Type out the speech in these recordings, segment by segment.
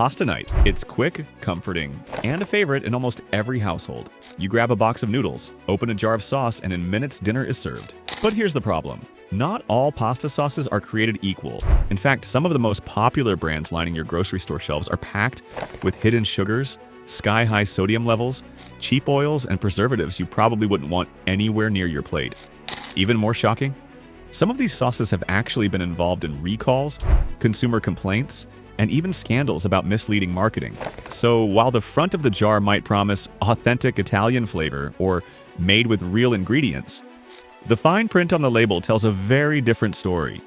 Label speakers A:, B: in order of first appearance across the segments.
A: Pasta night. It's quick, comforting, and a favorite in almost every household. You grab a box of noodles, open a jar of sauce, and in minutes dinner is served. But here's the problem. Not all pasta sauces are created equal. In fact, some of the most popular brands lining your grocery store shelves are packed with hidden sugars, sky-high sodium levels, cheap oils, and preservatives you probably wouldn't want anywhere near your plate. Even more shocking? Some of these sauces have actually been involved in recalls, consumer complaints, and even scandals about misleading marketing. So while the front of the jar might promise authentic Italian flavor or made with real ingredients, the fine print on the label tells a very different story.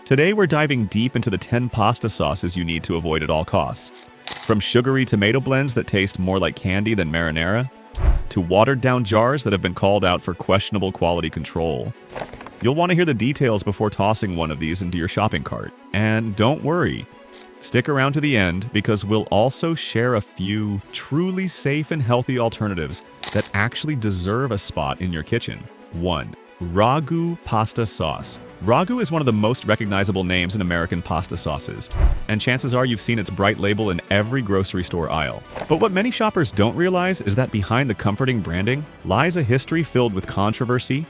A: Today we're diving deep into the 10 pasta sauces you need to avoid at all costs. From sugary tomato blends that taste more like candy than marinara, to watered-down jars that have been called out for questionable quality control. You'll want to hear the details before tossing one of these into your shopping cart. And don't worry, stick around to the end because we'll also share a few truly safe and healthy alternatives that actually deserve a spot in your kitchen. 1. Ragu pasta sauce. Ragu is one of the most recognizable names in American pasta sauces, and chances are you've seen its bright label in every grocery store aisle. But what many shoppers don't realize is that behind the comforting branding lies a history filled with controversy,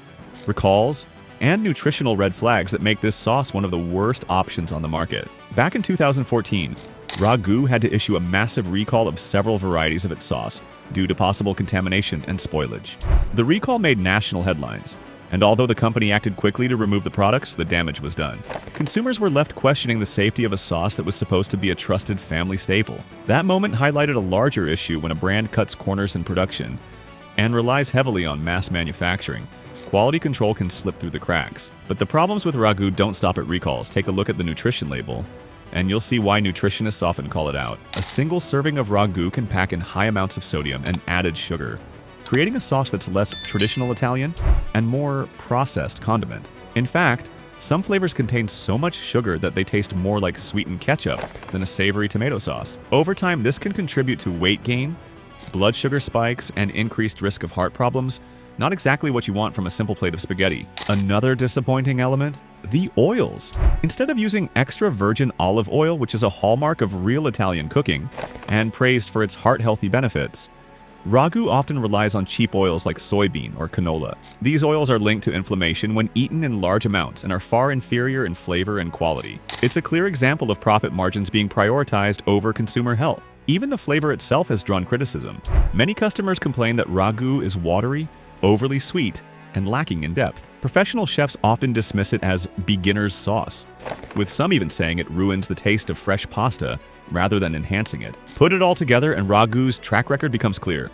A: recalls, and nutritional red flags that make this sauce one of the worst options on the market. Back in 2014, Ragu had to issue a massive recall of several varieties of its sauce due to possible contamination and spoilage. The recall made national headlines, and although the company acted quickly to remove the products, the damage was done. Consumers were left questioning the safety of a sauce that was supposed to be a trusted family staple. That moment highlighted a larger issue when a brand cuts corners in production and relies heavily on mass manufacturing. Quality control can slip through the cracks. But the problems with Ragu don't stop at recalls. Take a look at the nutrition label, and you'll see why nutritionists often call it out. A single serving of Ragu can pack in high amounts of sodium and added sugar, creating a sauce that's less traditional Italian and more processed condiment. In fact, some flavors contain so much sugar that they taste more like sweetened ketchup than a savory tomato sauce. Over time, this can contribute to weight gain, blood sugar spikes, and increased risk of heart problems. Not exactly what you want from a simple plate of spaghetti. Another disappointing element? The oils. Instead of using extra virgin olive oil, which is a hallmark of real Italian cooking and praised for its heart-healthy benefits, Ragu often relies on cheap oils like soybean or canola. These oils are linked to inflammation when eaten in large amounts and are far inferior in flavor and quality. It's a clear example of profit margins being prioritized over consumer health. Even the flavor itself has drawn criticism. Many customers complain that Ragu is watery, overly sweet, and lacking in depth. Professional chefs often dismiss it as beginner's sauce, with some even saying it ruins the taste of fresh pasta rather than enhancing it. Put it all together and Ragu's track record becomes clear.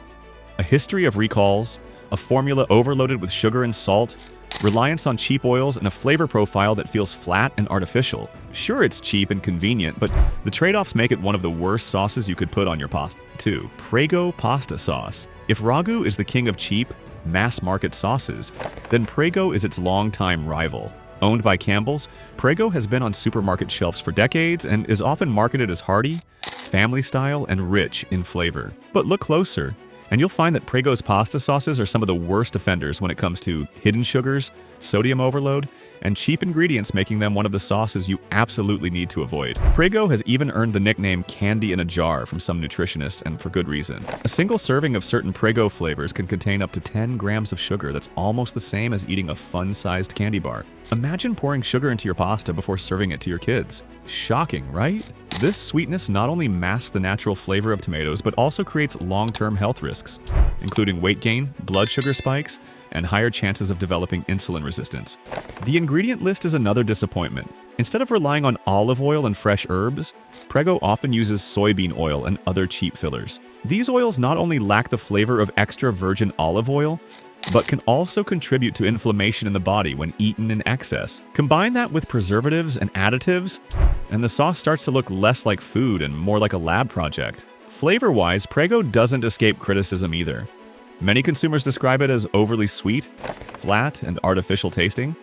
A: A history of recalls, a formula overloaded with sugar and salt, reliance on cheap oils, and a flavor profile that feels flat and artificial. Sure, it's cheap and convenient, but the trade-offs make it one of the worst sauces you could put on your pasta. 2. Prego pasta sauce. If Ragu is the king of cheap, mass-market sauces, then Prego is its longtime rival. Owned by Campbell's, Prego has been on supermarket shelves for decades and is often marketed as hearty, family-style, and rich in flavor. But look closer, and you'll find that Prego's pasta sauces are some of the worst offenders when it comes to hidden sugars, sodium overload, and cheap ingredients, making them one of the sauces you absolutely need to avoid. Prego has even earned the nickname candy in a jar from some nutritionists, and for good reason. A single serving of certain Prego flavors can contain up to 10 grams of sugar. That's almost the same as eating a fun-sized candy bar. Imagine pouring sugar into your pasta before serving it to your kids. Shocking, right? This sweetness not only masks the natural flavor of tomatoes, but also creates long-term health risks, including weight gain, blood sugar spikes, and higher chances of developing insulin resistance. The ingredient list is another disappointment. Instead of relying on olive oil and fresh herbs, Prego often uses soybean oil and other cheap fillers. These oils not only lack the flavor of extra virgin olive oil, but can also contribute to inflammation in the body when eaten in excess. Combine that with preservatives and additives, and the sauce starts to look less like food and more like a lab project. Flavor-wise, Prego doesn't escape criticism either. Many consumers describe it as overly sweet, flat, and artificial tasting,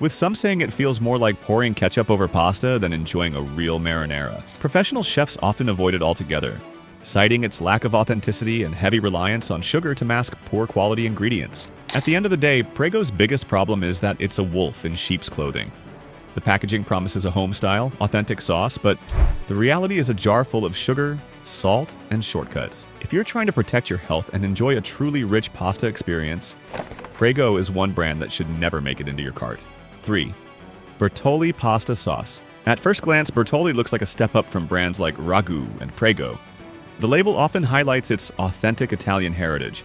A: with some saying it feels more like pouring ketchup over pasta than enjoying a real marinara. Professional chefs often avoid it altogether, citing its lack of authenticity and heavy reliance on sugar to mask poor quality ingredients. At the end of the day, Prego's biggest problem is that it's a wolf in sheep's clothing. The packaging promises a home-style, authentic sauce, but the reality is a jar full of sugar, salt, and shortcuts. If you're trying to protect your health and enjoy a truly rich pasta experience, Prego is one brand that should never make it into your cart. 3. Bertolli pasta sauce. At first glance, Bertolli looks like a step up from brands like Ragu and Prego. The label often highlights its authentic Italian heritage,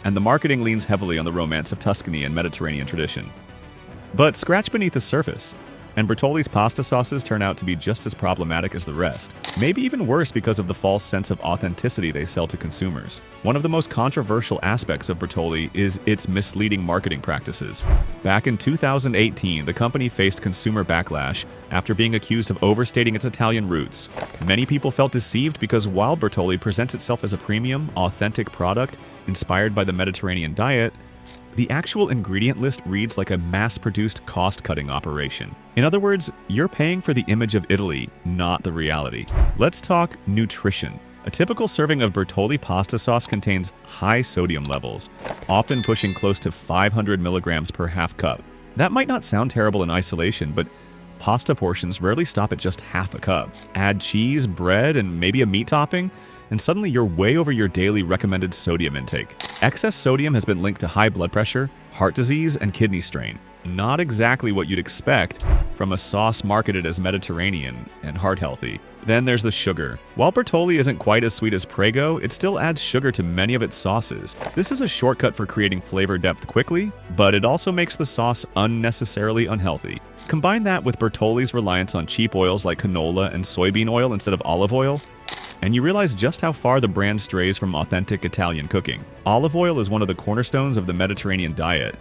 A: and the marketing leans heavily on the romance of Tuscany and Mediterranean tradition. But scratch beneath the surface, and Bertolli's pasta sauces turn out to be just as problematic as the rest. Maybe even worse because of the false sense of authenticity they sell to consumers. One of the most controversial aspects of Bertolli is its misleading marketing practices. Back in 2018, the company faced consumer backlash after being accused of overstating its Italian roots. Many people felt deceived because while Bertolli presents itself as a premium, authentic product inspired by the Mediterranean diet, the actual ingredient list reads like a mass-produced cost-cutting operation. In other words, you're paying for the image of Italy, not the reality. Let's talk nutrition. A typical serving of Bertolli pasta sauce contains high sodium levels, often pushing close to 500 milligrams per half cup. That might not sound terrible in isolation, but pasta portions rarely stop at just half a cup. Add cheese, bread, and maybe a meat topping, and suddenly you're way over your daily recommended sodium intake. Excess sodium has been linked to high blood pressure, heart disease, and kidney strain. Not exactly what you'd expect from a sauce marketed as Mediterranean and heart-healthy. Then there's the sugar. While Bertolli isn't quite as sweet as Prego, it still adds sugar to many of its sauces. This is a shortcut for creating flavor depth quickly, but it also makes the sauce unnecessarily unhealthy. Combine that with Bertolli's reliance on cheap oils like canola and soybean oil instead of olive oil, and you realize just how far the brand strays from authentic Italian cooking. Olive oil is one of the cornerstones of the Mediterranean diet,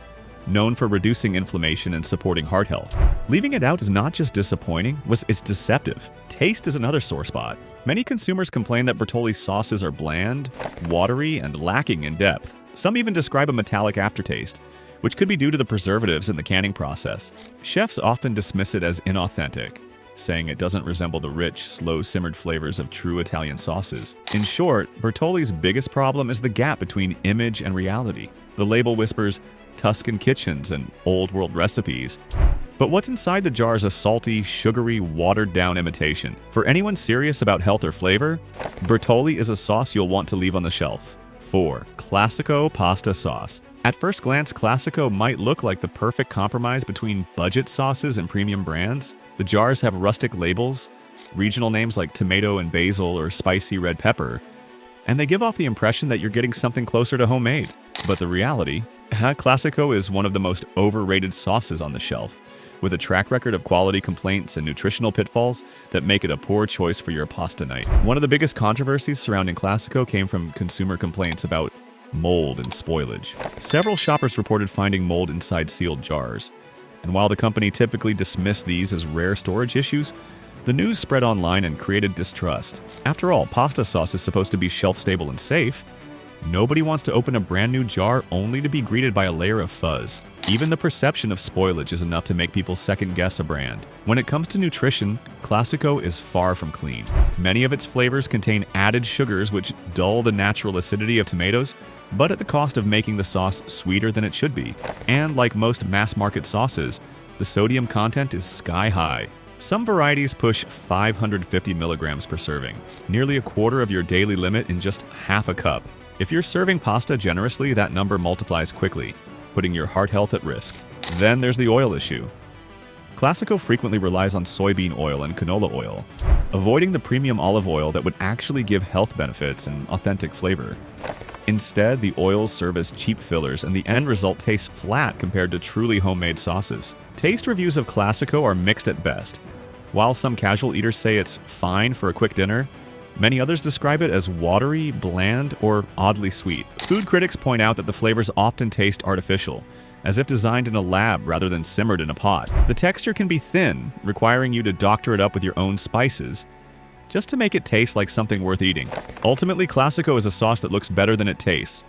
A: known for reducing inflammation and supporting heart health. Leaving it out is not just disappointing, it's deceptive. Taste is another sore spot. Many consumers complain that Bertolli's sauces are bland, watery, and lacking in depth. Some even describe a metallic aftertaste, which could be due to the preservatives in the canning process. Chefs often dismiss it as inauthentic, saying it doesn't resemble the rich, slow-simmered flavors of true Italian sauces. In short, Bertolli's biggest problem is the gap between image and reality. The label whispers Tuscan kitchens and old-world recipes, but what's inside the jar is a salty, sugary, watered-down imitation. For anyone serious about health or flavor, Bertolli is a sauce you'll want to leave on the shelf. 4. Classico pasta sauce. At first glance, Classico might look like the perfect compromise between budget sauces and premium brands. The jars have rustic labels, regional names like tomato and basil or spicy red pepper, and they give off the impression that you're getting something closer to homemade. But the reality, Classico is one of the most overrated sauces on the shelf, with a track record of quality complaints and nutritional pitfalls that make it a poor choice for your pasta night. One of the biggest controversies surrounding Classico came from consumer complaints about mold and spoilage. Several shoppers reported finding mold inside sealed jars, and while the company typically dismissed these as rare storage issues, the news spread online and created distrust. After all, pasta sauce is supposed to be shelf-stable and safe. Nobody wants to open a brand new jar only to be greeted by a layer of fuzz. Even the perception of spoilage is enough to make people second-guess a brand. When it comes to nutrition, Classico is far from clean. Many of its flavors contain added sugars which dull the natural acidity of tomatoes, but at the cost of making the sauce sweeter than it should be. And like most mass-market sauces, the sodium content is sky-high. Some varieties push 550 milligrams per serving, nearly a quarter of your daily limit in just half a cup. If you're serving pasta generously, that number multiplies quickly, putting your heart health at risk. Then there's the oil issue. Classico frequently relies on soybean oil and canola oil, avoiding the premium olive oil that would actually give health benefits and authentic flavor. Instead, the oils serve as cheap fillers, and the end result tastes flat compared to truly homemade sauces. Taste reviews of Classico are mixed at best. While some casual eaters say it's fine for a quick dinner, many others describe it as watery, bland, or oddly sweet. Food critics point out that the flavors often taste artificial, as if designed in a lab rather than simmered in a pot. The texture can be thin, requiring you to doctor it up with your own spices, just to make it taste like something worth eating. Ultimately, Classico is a sauce that looks better than it tastes.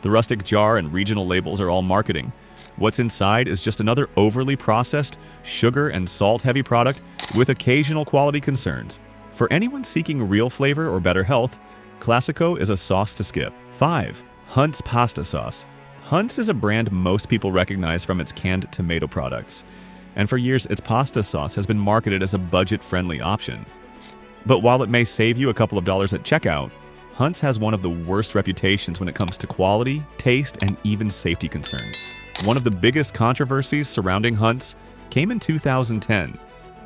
A: The rustic jar and regional labels are all marketing. What's inside is just another overly processed, sugar and salt-heavy product with occasional quality concerns. For anyone seeking real flavor or better health, Classico is a sauce to skip. 5. Hunt's pasta sauce. Hunt's is a brand most people recognize from its canned tomato products. and for years its pasta sauce has been marketed as a budget-friendly option. But while it may save you a couple of dollars at checkout, Hunt's has one of the worst reputations when it comes to quality, taste, and even safety concerns. One of the biggest controversies surrounding Hunt's came in 2010,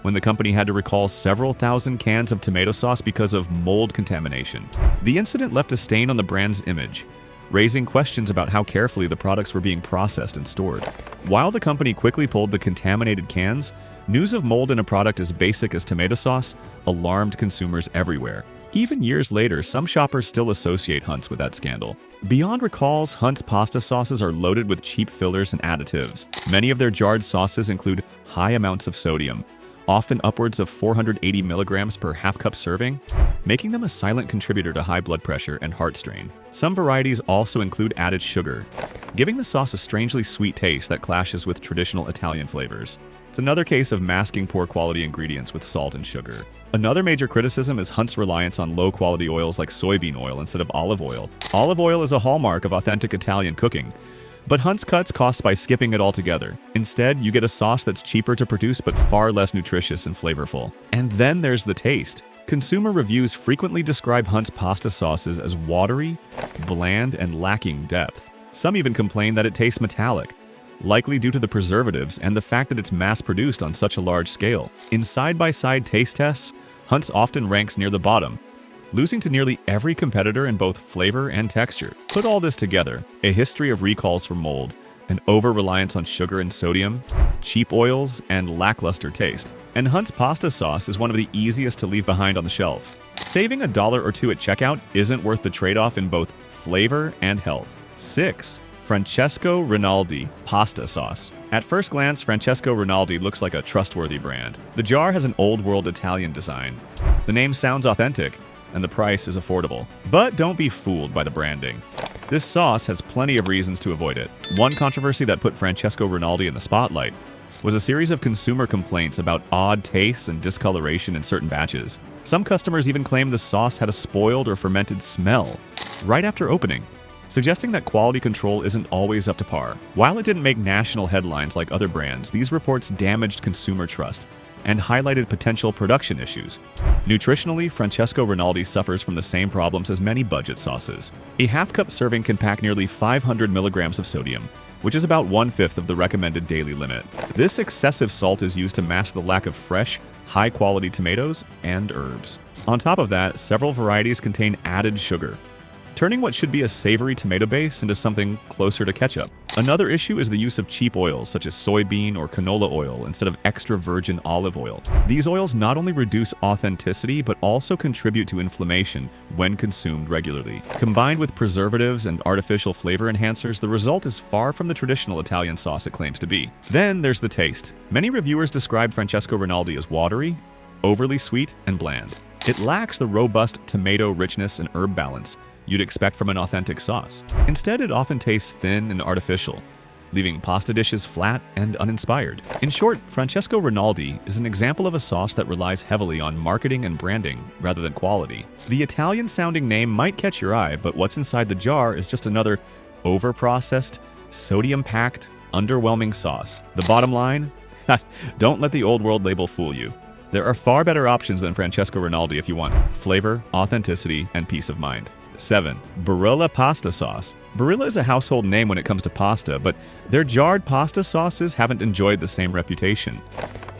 A: when the company had to recall several thousand cans of tomato sauce because of mold contamination. The incident left a stain on the brand's image, raising questions about how carefully the products were being processed and stored. While the company quickly pulled the contaminated cans, news of mold in a product as basic as tomato sauce alarmed consumers everywhere. Even years later, some shoppers still associate Hunt's with that scandal. Beyond recalls, Hunt's pasta sauces are loaded with cheap fillers and additives. Many of their jarred sauces include high amounts of sodium, often upwards of 480 milligrams per half-cup serving, making them a silent contributor to high blood pressure and heart strain. Some varieties also include added sugar, giving the sauce a strangely sweet taste that clashes with traditional Italian flavors. It's another case of masking poor quality ingredients with salt and sugar. Another major criticism is Hunt's reliance on low-quality oils like soybean oil instead of olive oil. Olive oil is a hallmark of authentic Italian cooking, but Hunt's cuts costs by skipping it altogether. Instead, you get a sauce that's cheaper to produce but far less nutritious and flavorful. And then there's the taste. Consumer reviews frequently describe Hunt's pasta sauces as watery, bland, and lacking depth. Some even complain that it tastes metallic, likely due to the preservatives and the fact that it's mass-produced on such a large scale. In side-by-side taste tests, Hunt's often ranks near the bottom, losing to nearly every competitor in both flavor and texture. Put all this together, a history of recalls for mold, an over-reliance on sugar and sodium, cheap oils, and lackluster taste. And Hunt's pasta sauce is one of the easiest to leave behind on the shelf. Saving $1 or $2 at checkout isn't worth the trade-off in both flavor and health. 6. Francesco Rinaldi pasta sauce. At first glance, Francesco Rinaldi looks like a trustworthy brand. The jar has an old-world Italian design. The name sounds authentic, and the price is affordable. But don't be fooled by the branding. This sauce has plenty of reasons to avoid it. One controversy that put Francesco Rinaldi in the spotlight was a series of consumer complaints about odd tastes and discoloration in certain batches. Some customers even claimed the sauce had a spoiled or fermented smell right after opening, suggesting that quality control isn't always up to par. While it didn't make national headlines like other brands, these reports damaged consumer trust and highlighted potential production issues. Nutritionally, Francesco Rinaldi suffers from the same problems as many budget sauces. A half-cup serving can pack nearly 500 milligrams of sodium, which is about 1/5 of the recommended daily limit. This excessive salt is used to mask the lack of fresh, high-quality tomatoes and herbs. On top of that, several varieties contain added sugar, turning what should be a savory tomato base into something closer to ketchup. Another issue is the use of cheap oils such as soybean or canola oil instead of extra virgin olive oil. These oils not only reduce authenticity but also contribute to inflammation when consumed regularly. Combined with preservatives and artificial flavor enhancers, the result is far from the traditional Italian sauce it claims to be. Then there's the taste. Many reviewers describe Francesco Rinaldi as watery, overly sweet, and bland. It lacks the robust tomato richness and herb balance you'd expect from an authentic sauce. Instead, it often tastes thin and artificial, leaving pasta dishes flat and uninspired. In short, Francesco Rinaldi is an example of a sauce that relies heavily on marketing and branding rather than quality. The Italian-sounding name might catch your eye, but what's inside the jar is just another over-processed, sodium-packed, underwhelming sauce. The bottom line? Don't let the old world label fool you. There are far better options than Francesco Rinaldi if you want flavor, authenticity, and peace of mind. 7. Barilla pasta sauce. Barilla is a household name when it comes to pasta, but their jarred pasta sauces haven't enjoyed the same reputation.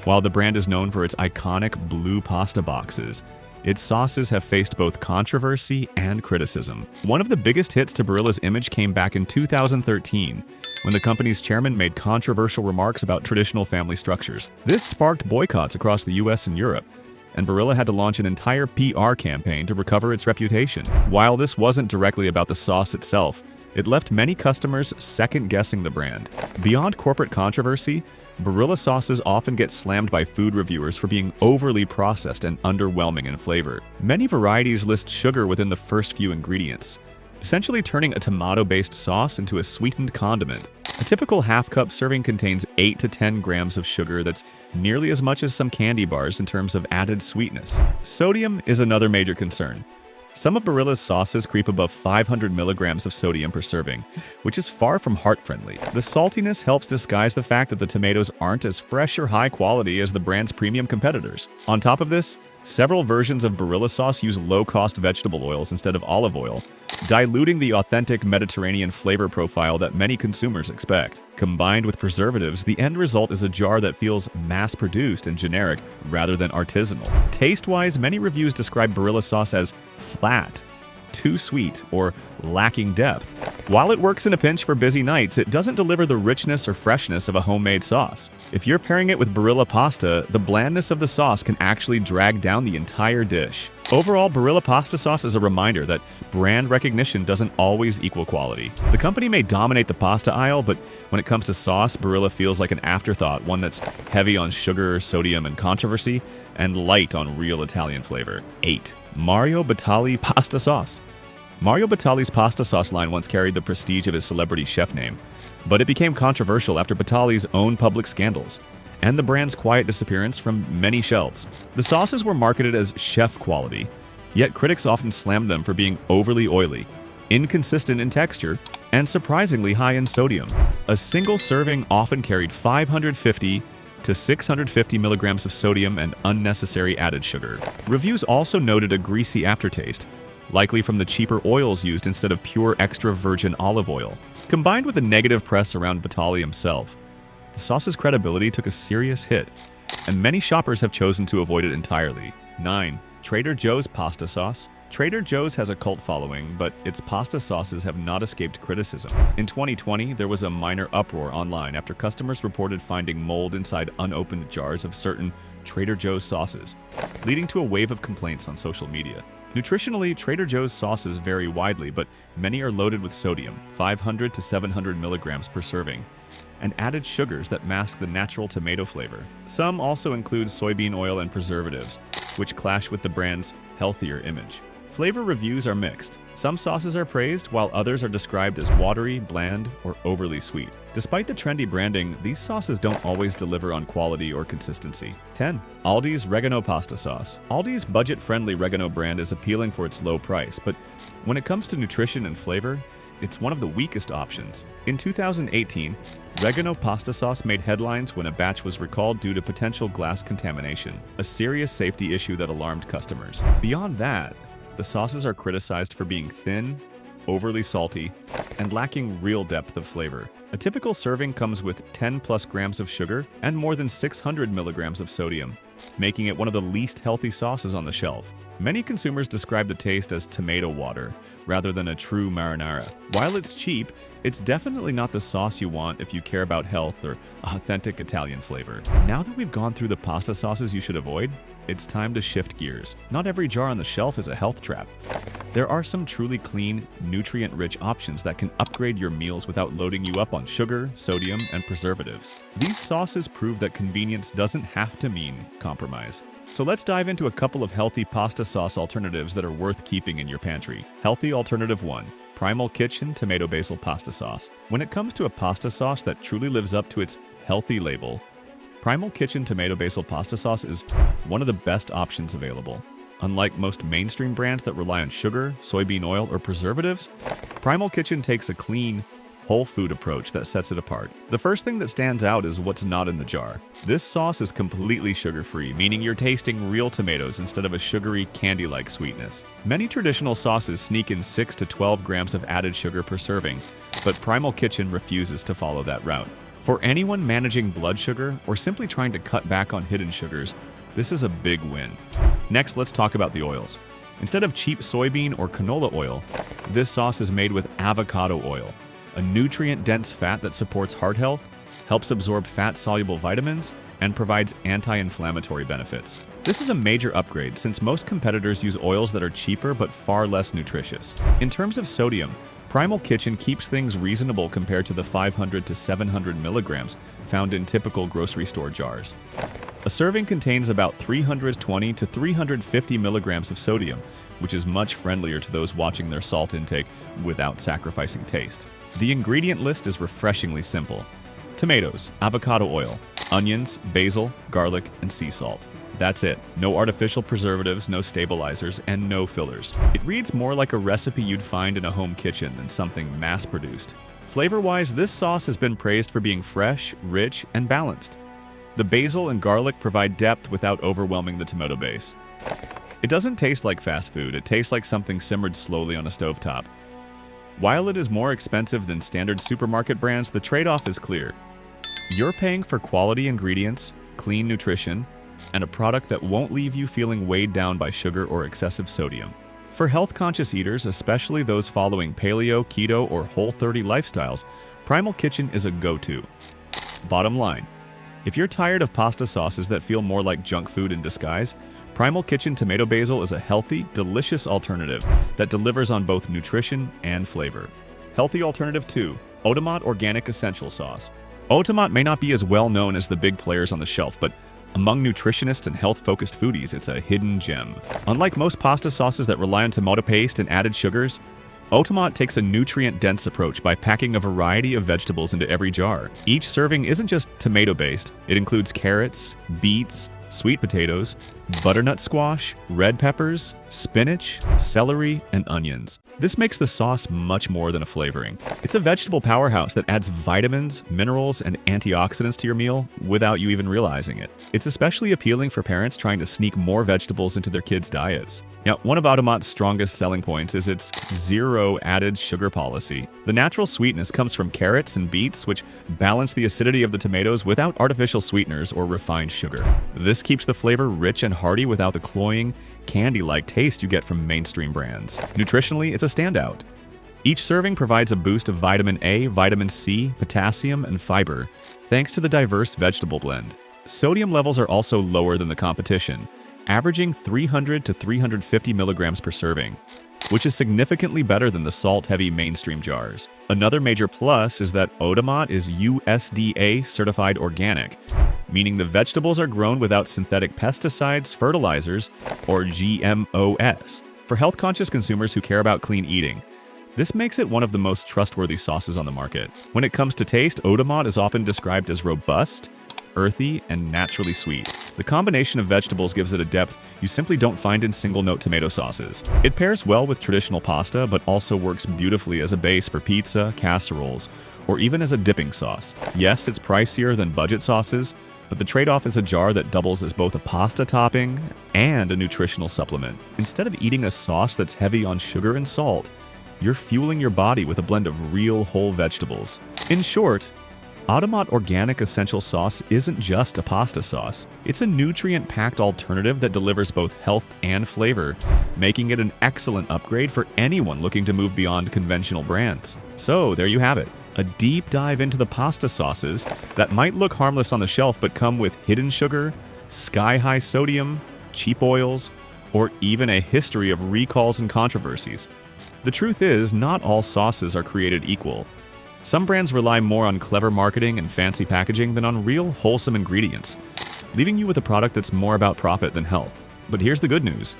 A: While the brand is known for its iconic blue pasta boxes, its sauces have faced both controversy and criticism. One of the biggest hits to Barilla's image came back in 2013, when the company's chairman made controversial remarks about traditional family structures. This sparked boycotts across the US and Europe, and Barilla had to launch an entire PR campaign to recover its reputation. While this wasn't directly about the sauce itself, it left many customers second-guessing the brand. Beyond corporate controversy, Barilla sauces often get slammed by food reviewers for being overly processed and underwhelming in flavor. Many varieties list sugar within the first few ingredients, essentially turning a tomato-based sauce into a sweetened condiment. A typical half-cup serving contains 8 to 10 grams of sugar that's nearly as much as some candy bars in terms of added sweetness. Sodium is another major concern. Some of Barilla's sauces creep above 500 milligrams of sodium per serving, which is far from heart-friendly. The saltiness helps disguise the fact that the tomatoes aren't as fresh or high quality as the brand's premium competitors. On top of this, several versions of Barilla sauce use low-cost vegetable oils instead of olive oil, diluting the authentic Mediterranean flavor profile that many consumers expect. Combined with preservatives, the end result is a jar that feels mass-produced and generic rather than artisanal. Taste-wise, many reviews describe Barilla sauce as flat, too sweet, or lacking depth. While it works in a pinch for busy nights, it doesn't deliver the richness or freshness of a homemade sauce. If you're pairing it with Barilla pasta, the blandness of the sauce can actually drag down the entire dish. Overall, Barilla pasta sauce is a reminder that brand recognition doesn't always equal quality. The company may dominate the pasta aisle, but when it comes to sauce, Barilla feels like an afterthought, one that's heavy on sugar, sodium, and controversy, and light on real Italian flavor. 8. Mario Batali pasta sauce. Mario Batali's pasta sauce line once carried the prestige of his celebrity chef name, but it became controversial after Batali's own public scandals and the brand's quiet disappearance from many shelves. The sauces were marketed as chef quality, yet critics often slammed them for being overly oily, inconsistent in texture, and surprisingly high in sodium. A single serving often carried 550 to 650 milligrams of sodium and unnecessary added sugar. Reviews also noted a greasy aftertaste, likely from the cheaper oils used instead of pure extra virgin olive oil. Combined with the negative press around Bertolli himself, the sauce's credibility took a serious hit, and many shoppers have chosen to avoid it entirely. 9. Trader Joe's pasta sauce. Trader Joe's has a cult following, but its pasta sauces have not escaped criticism. In 2020, there was a minor uproar online after customers reported finding mold inside unopened jars of certain Trader Joe's sauces, leading to a wave of complaints on social media. Nutritionally, Trader Joe's sauces vary widely, but many are loaded with sodium, 500 to 700 milligrams per serving, and added sugars that mask the natural tomato flavor. Some also include soybean oil and preservatives, which clash with the brand's healthier image. Flavor reviews are mixed. Some sauces are praised, while others are described as watery, bland, or overly sweet. Despite the trendy branding, these sauces don't always deliver on quality or consistency. 10. Aldi's Reegano pasta sauce. Aldi's budget-friendly Reegano brand is appealing for its low price, but when it comes to nutrition and flavor, it's one of the weakest options. In 2018, Reegano pasta sauce made headlines when a batch was recalled due to potential glass contamination, a serious safety issue that alarmed customers. Beyond that, the sauces are criticized for being thin, overly salty, and lacking real depth of flavor. A typical serving comes with 10+ grams of sugar and more than 600 milligrams of sodium, making it one of the least healthy sauces on the shelf. Many consumers describe the taste as tomato water rather than a true marinara. While it's cheap, it's definitely not the sauce you want if you care about health or authentic Italian flavor. Now that we've gone through the pasta sauces you should avoid, it's time to shift gears. Not every jar on the shelf is a health trap. There are some truly clean, nutrient-rich options that can upgrade your meals without loading you up on sugar, sodium, and preservatives. These sauces prove that convenience doesn't have to mean compromise. So let's dive into a couple of healthy pasta sauce alternatives that are worth keeping in your pantry. Healthy Alternative 1. Primal Kitchen Tomato Basil Pasta Sauce. When it comes to a pasta sauce that truly lives up to its healthy label, Primal Kitchen Tomato Basil Pasta Sauce is one of the best options available. Unlike most mainstream brands that rely on sugar, soybean oil, or preservatives, Primal Kitchen takes a clean, whole food approach that sets it apart. The first thing that stands out is what's not in the jar. This sauce is completely sugar-free, meaning you're tasting real tomatoes instead of a sugary, candy-like sweetness. Many traditional sauces sneak in 6 to 12 grams of added sugar per serving, but Primal Kitchen refuses to follow that route. For anyone managing blood sugar or simply trying to cut back on hidden sugars, this is a big win. Next, let's talk about the oils. Instead of cheap soybean or canola oil, this sauce is made with avocado oil, a nutrient-dense fat that supports heart health, helps absorb fat-soluble vitamins, and provides anti-inflammatory benefits. This is a major upgrade since most competitors use oils that are cheaper but far less nutritious. In terms of sodium, Primal Kitchen keeps things reasonable compared to the 500 to 700 milligrams found in typical grocery store jars. A serving contains about 320 to 350 milligrams of sodium, which is much friendlier to those watching their salt intake without sacrificing taste. The ingredient list is refreshingly simple. Tomatoes, avocado oil, onions, basil, garlic, and sea salt. That's it. No artificial preservatives, no stabilizers, and no fillers. It reads more like a recipe you'd find in a home kitchen than something mass-produced. Flavor-wise, this sauce has been praised for being fresh, rich, and balanced. The basil and garlic provide depth without overwhelming the tomato base. It doesn't taste like fast food, it tastes like something simmered slowly on a stovetop. While it is more expensive than standard supermarket brands, the trade-off is clear. You're paying for quality ingredients, clean nutrition, and a product that won't leave you feeling weighed down by sugar or excessive sodium. For health-conscious eaters, especially those following paleo, keto, or Whole30 lifestyles, Primal Kitchen is a go-to. Bottom line, if you're tired of pasta sauces that feel more like junk food in disguise, Primal Kitchen Tomato Basil is a healthy, delicious alternative that delivers on both nutrition and flavor. Healthy alternative 2, Otamot Organic Essential Sauce. Otamot may not be as well known as the big players on the shelf, but among nutritionists and health-focused foodies, it's a hidden gem. Unlike most pasta sauces that rely on tomato paste and added sugars, Otamot takes a nutrient-dense approach by packing a variety of vegetables into every jar. Each serving isn't just tomato-based. It includes carrots, beets, sweet potatoes, butternut squash, red peppers, spinach, celery, and onions. This makes the sauce much more than a flavoring. It's a vegetable powerhouse that adds vitamins, minerals, and antioxidants to your meal without you even realizing it. It's especially appealing for parents trying to sneak more vegetables into their kids' diets. Now, one of Otamot's strongest selling points is its zero added sugar policy. The natural sweetness comes from carrots and beets, which balance the acidity of the tomatoes without artificial sweeteners or refined sugar. This keeps the flavor rich and hearty without the cloying, candy-like taste you get from mainstream brands. Nutritionally, it's a standout. Each serving provides a boost of vitamin A, vitamin C, potassium, and fiber, thanks to the diverse vegetable blend. Sodium levels are also lower than the competition, averaging 300 to 350 milligrams per serving, which is significantly better than the salt-heavy mainstream jars. Another major plus is that Otamot is USDA certified organic, meaning the vegetables are grown without synthetic pesticides, fertilizers, or GMOs. For health-conscious consumers who care about clean eating, this makes it one of the most trustworthy sauces on the market. When it comes to taste, Otamot is often described as robust, earthy, and naturally sweet. The combination of vegetables gives it a depth you simply don't find in single-note tomato sauces. It pairs well with traditional pasta, but also works beautifully as a base for pizza, casseroles, or even as a dipping sauce. Yes, it's pricier than budget sauces, but the trade-off is a jar that doubles as both a pasta topping and a nutritional supplement. Instead of eating a sauce that's heavy on sugar and salt, you're fueling your body with a blend of real whole vegetables. In short, Otamot Organic Essential Sauce isn't just a pasta sauce. It's a nutrient-packed alternative that delivers both health and flavor, making it an excellent upgrade for anyone looking to move beyond conventional brands. So there you have it, a deep dive into the pasta sauces that might look harmless on the shelf but come with hidden sugar, sky-high sodium, cheap oils, or even a history of recalls and controversies. The truth is, not all sauces are created equal. Some brands rely more on clever marketing and fancy packaging than on real, wholesome ingredients, leaving you with a product that's more about profit than health. But here's the good news.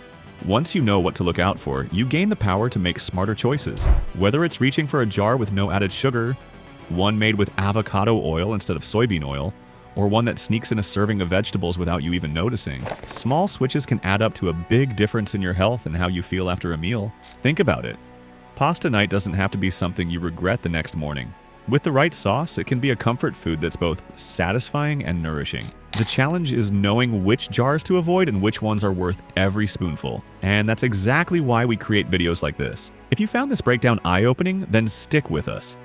A: Once you know what to look out for, you gain the power to make smarter choices. Whether it's reaching for a jar with no added sugar, one made with avocado oil instead of soybean oil, or one that sneaks in a serving of vegetables without you even noticing, small switches can add up to a big difference in your health and how you feel after a meal. Think about it. Pasta night doesn't have to be something you regret the next morning. With the right sauce, it can be a comfort food that's both satisfying and nourishing. The challenge is knowing which jars to avoid and which ones are worth every spoonful. And that's exactly why we create videos like this. If you found this breakdown eye-opening, then stick with us.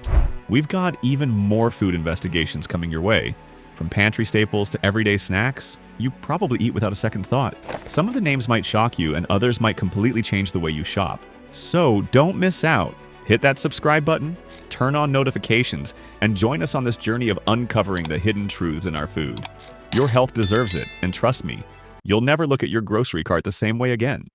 A: We've got even more food investigations coming your way. From pantry staples to everyday snacks, you probably eat without a second thought. Some of the names might shock you, and others might completely change the way you shop. So don't miss out. Hit that subscribe button, turn on notifications, and join us on this journey of uncovering the hidden truths in our food. Your health deserves it, and trust me, you'll never look at your grocery cart the same way again.